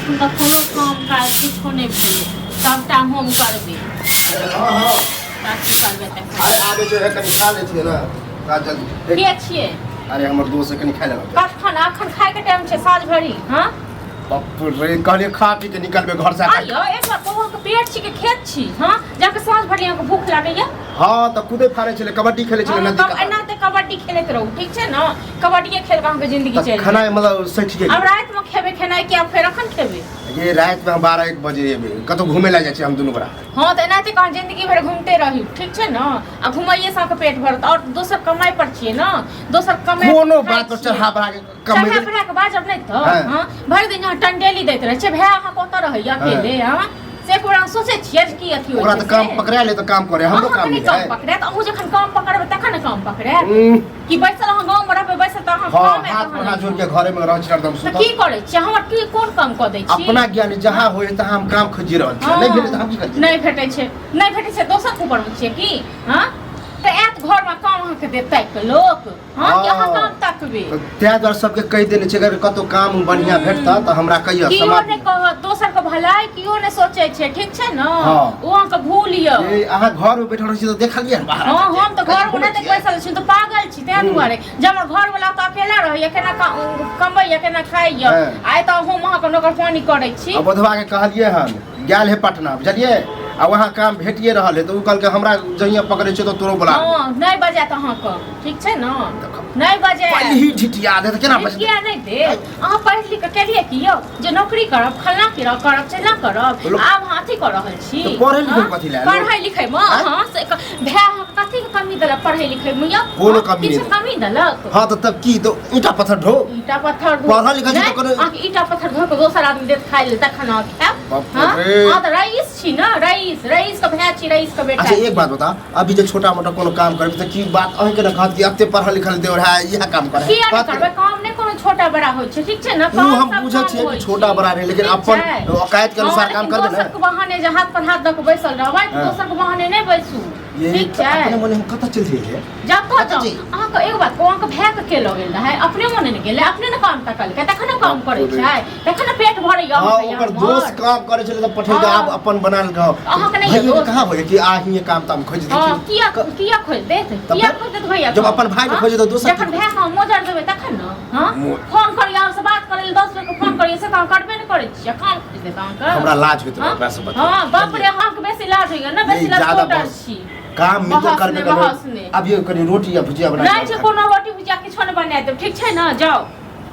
तुमका कोनो काम काज किछो नहीं भेले सबटा हम करबे। हां ताकि करबे त आइ आबे जो है कनि खा ले छिए ना का जल्दी के छिए। अरे हमर दोस्त कनि खाइ लगा कखन अखन खाए के टाइम छै साँझ भरी। हां बाप रे कहले खा पी के निकलबे घर से। आइयो एक बार कहू के पेट छी के खेत छी। हां जाके साँझ भरी के भूख लागैया। हां त कूदे फारे छले कबड्डी खेले छले नदी का। एना ते कबड्डी खेलैत रहू ठीक छै ना। कबड्डीए खेल के अहाँके जिंदगी चलि खाना मतलब सठ के। अब रात में खेबे खेनाइ कि अब फेर अखन खेबे। ये रात में 12-1 बजे एबे कतो घूमे ला जाय छी हम दुनू बड़ा। हां त एनाते कहाँ जिंदगी भर घूमते रही ठीक छै ना। आ घुमाइए सा के पेट भरत और दोसर कमाई पर छिए ना। दोसर कमाई कोनो बात पर चढ़ा बढ़ा के कमाई चढ़ा बढ़ा के बाजब नहीं तो। हां भर दिन यहाँ टंडेली दैत रहे छै भै अहाँ कत रहै अकेले। हां से कोरा सोचे छिए कि अथी होय छै। ओकरा त काम पकड़ा ले त काम करे हमरो काम नहीं काम पकड़े त अहू जखन काम पकड़बे तखन काम पकड़े कि बैसल अहाँ गांव में रहबे बैसल त अहाँ काम है। हाथ पकड़ा जोड़ के घरे में रह छी एकदम सुत। की करे छी हमर की कोन काम क दै छी। अपना ज्ञान जहां होय त हम काम खोजि रहल छी नहीं भेले त हम की करिए। नहीं भेटै छै नहीं भेटै छै दोसर ऊपर में छिए की। हां त एत घर में काम अहाँ के देतै के लोक। हां कि अहाँ काम तकबे त्या द्वारा सबके कहि देने छै अगर कतो काम बढ़िया भेटता त हमरा कहियो कियो समाज ने कह दोसर के भलाई कियो ने सोचै छै ठीक छै ना। ओ अहाँ के भूलियो ए अहाँ घर में बैठल रहै छी त देखलियै न बाहर। हां हम त घर में नहीं बैसल छी त पागल छी तै दुआरे जे हमर घर वाला त अकेला रहैया केना कमैया केना खाइया। आइ त हम अहाँ के नौकर पानी करै छी। अब बधवा के कहलियै हम गेल है पटना बुझलियै आ वहां काम भेटिए रहल है तो उ कल के हमरा जहिया पकड़े छै तो तोरो बोला। हां नहीं बजात अहाँ के ठीक छै ना नहीं बजे पहले ही झिटिया दे त केना बजे किया नहीं दे। अहाँ पढ़ लिख के केलिए कि यो जे नौकरी करब खलना करब से ना करब आब अहाँ अथी कर रहल छी। तो पढ़े लिखे कथि ले पढ़ाई लिखाई में हां से भै अहाँ कथि के कमी देलक पढ़ाई लिखाई में या कोनो कमी नहीं कमी देलक। हां तो तब की तो ईटा पत्थर ढो ईटा पत्थर ढो पढ़ा लिखा छै त करे अहाँ ईटा पत्थर ढो के दोसर आदमी देत खाइ ले तखन अहाँ खाब। हां त रईस छी ना रईस के भै छी रईस के बेटा। अच्छा एक बात बता अभी जो छोटा मोटा कोनो काम करबे त की बात अहीं के न कहत कि अत्ते पढ़ल लिखल देव रहा यह काम करे किया नहीं करबे काम नहीं कोनो छोटा बड़ा होय छै ठीक छै ना। उ हम बुझै छियै कि छोटा बड़ा रहे लेकिन अपन औकात के अनुसार काम करबे ना। दोसर के बहाने जे हाथ पर हाथ द के बैसल रहबै दोसर के बहाने नहीं बैसू ठीक छै। अपने मने हम कत चल रही है जब अहाँ के एक बात अहाँ के भै के के ल गेल है अपने मने नहीं गेले अपने न काम तकल के तखन काम करे छै तखन पेट भरैया। हां ओकर दोस्त काम करे छै त पठे के आप अपन बनाल गाओ अहाँ के नहीं कहां होय कि आ ही काम ताम खोज दे। हां किया खोज देत किया खोज देत भैया जब अपन भाई के खोजे तो दोसर जखन भै हम मोजर देबै तखन न। हां फोन करिया से बात करे ले 10 लोग के फोन करिया से काम करबे नहीं करे छी काम खोज देत अहाँ के हमरा लाज होइत ओकरा से बता। हां बाप रे अहाँ के बेसी लाज होइया ना बेसी लाज छोटा छी काम मिल तो करबे करे। अब ये कनी रोटी या भुजिया बना नहीं छै कोनो रोटी भुजिया किछो नहीं बना देब ठीक छै ना जाओ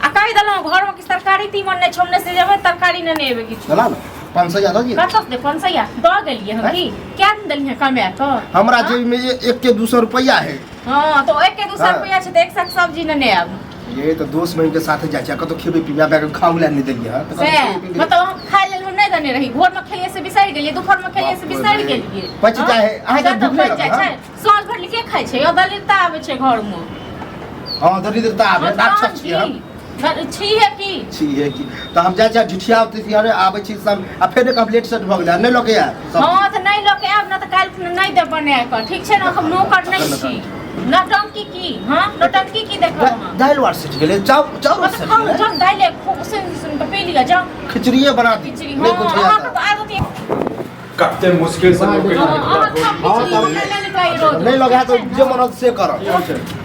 आ कहि देलौ घर में कि तरकारी तीमन नहीं छोमने से जेबै तरकारी नहीं एबे किछो चला ना 500 याद हो गई कतस दे 500 या द गेलिए हम की क्या देलिए कमे तो हमरा जेब में 1 के 200 रुपया है। हां तो 1 के 200 रुपया छै त एक साग सब्जी नहीं आब ये तो दोस्त बहन के साथ जाय छै कतो खेबे पीबे बैग खाऊ ला नहीं देलिए से मतलब हम खाइ लेल नहीं देने रही भोर में खेलिए से बिसरि गेलिए दोपहर में खेलिए से बिसरि गेलिए पच जाए आइ के भूख पच जाय छै साँझ भर लिखे खाइ छै यो दलिता आबै छै घर में। हां दरिद्रता आबै राक्षस छी हम छी है की तो हम जाय छै झिठिया उठिया अरे आबै छी सब आ फेर कब लेट सेट भ गेल नहीं लोके यार हां त नहीं लोके आब न त काल नहीं दे बने के ठीक छै ना हम नौकर नहीं छी नौटंकी की। हां नौटंकी की देखो हां दाल वार से गेले चाउ से हम जब दाल खूब सुन पे पी लिया जाओ खिचड़िए बना दी नहीं कुछ आता कते मुश्किल से लोग नहीं लगा तो जे मनत से कर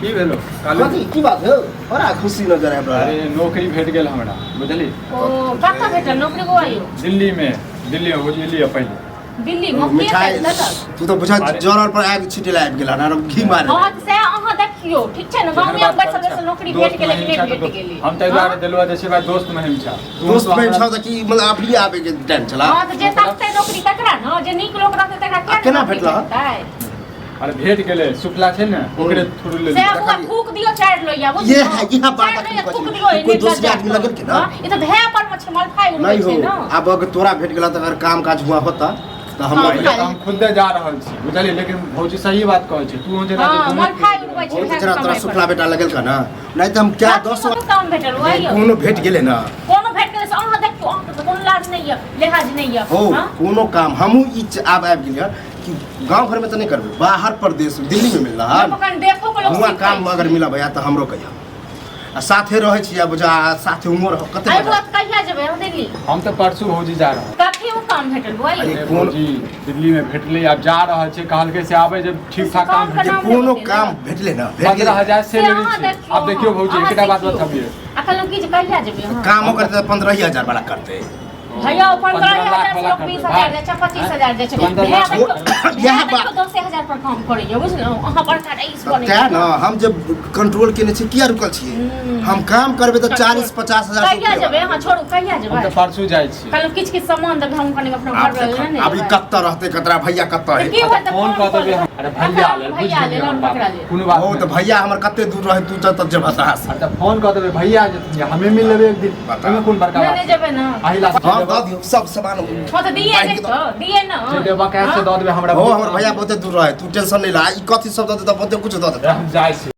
की भेलो कथी की बात है बड़ा खुशी नजर आब रहा अरे नौकरी भेट गेल हमरा बुझली ओ कत भेटल नौकरी को आयो दिल्ली हो गेली पहले दिल्ली में मिठाई तू तो बुझा जोरल पर आग छिटे आबि गेला ना घी मारे हां से अहाँ देखियो ठीक छै ना गांव में बैसल नौकरी भेट गेलै कि नहीं भेट गेलै हम त द्वारा देलवा देसे भाई दोस्त महिम छ दोस्त में छ त की मतलब अभी आबे के टाइम चला। हां त जे तकते नौकरी तकरा न जे नीक लोग रहते तकरा केना भेटला अरे भेट गेले सुखला छै ने ओकरे थोड़ी ले से हुआ फूक दियो चार लोइया बुझ ये है यहां बात फूक दियो कोई दूसरे आदमी लगल के ना ई त भै पर मछ मलफाई उड़ै छै ना। अब अगर तोरा भेट गेला त अगर काम काज हुआ होता तो हम खुद जा रहल छी बुझली लेकिन भौजी सही बात कहै छै तू जे ना मलफाई उड़ै छै तेरा तोरा सुखला बेटा लगल का ना नहीं त हम क्या 10 काम भेटल ओइयो कोनो भेट गेले ना कोनो भेट गेले से अहाँ देखियो अहाँ त कोनो लाज नहीं है लिहाज नहीं है हो कोनो काम हमहू ई आब गेलिए कि गांव घर में तो नहीं करबे बाहर प्रदेश दिल्ली में मिल रहा है देखो को लोग हुआ काम अगर मिला भैया तो हमरो कहिया आ साथे रहे छी अब जा साथे उमर कते आई बात कहिया जेबे हम दिल्ली हम तो परसों भौजी जा रहे हैं। कथी वो काम भेटल बुआई अरे, भौजी दिल्ली में भेटले अब जा रहल छै कहलकै से आबे जब ठीक ठाक काम काम भेटले केना कोनो काम भेटले ना भेट गेलै। 15,000 से से लेने अहाँ छै। देखियौ, अब देखियो भौजी अहाँ एकटा बात देखियौ। बताबिए अखन लोग की जे कहिया जेबै अहाँ कामो करते तो 15,000 वाला करते। भैया 15,000 लाख से वाला लोग करतै। 20,000 दै छै 25,000 दै छै 15 भैया लाख देखियौ यह भैया बात- देखियौ 10,000 पर काम करैयो बुझलहुँ अहाँ बड़का रईस बनै तै ना हम जब कंट्रोल केने छी किया रुकल छी। हम काम करबे तो 40-50 हजार कहिया जेबै अहाँ छोड़ू कहिया हम जेबै तो परसों जाइ छी। कल किछ किछ सामान देब हम कनी अपना घर वाला ने अभी कत्ता रहते कतरा भैया कत्ता है। की होय त फोन कऽ देबै हम। अरे भैया ले भैया ले हम पकड़ा ले कोनो बात ओ तो भैया हमर कत्ते दूर रहे तू तब जब हतास। अच्छा फोन कऽ देबै भैया जेथिन हमें मिल लेबै एक दिन बता। ओहिमे कोन बड़का नहीं बात जेबै ना आहिला हां दऽ दियो सब सामान। हां त दिए बाइक ने के तो दिए ना जे देबा कैश से दऽ देबै हमरा हो हमर भैया बहुते दूर रहे तू टेंशन नहीं ला। ई कथि सब दऽ दे त बहुते कुछ दऽ दे। हम जाइ छी।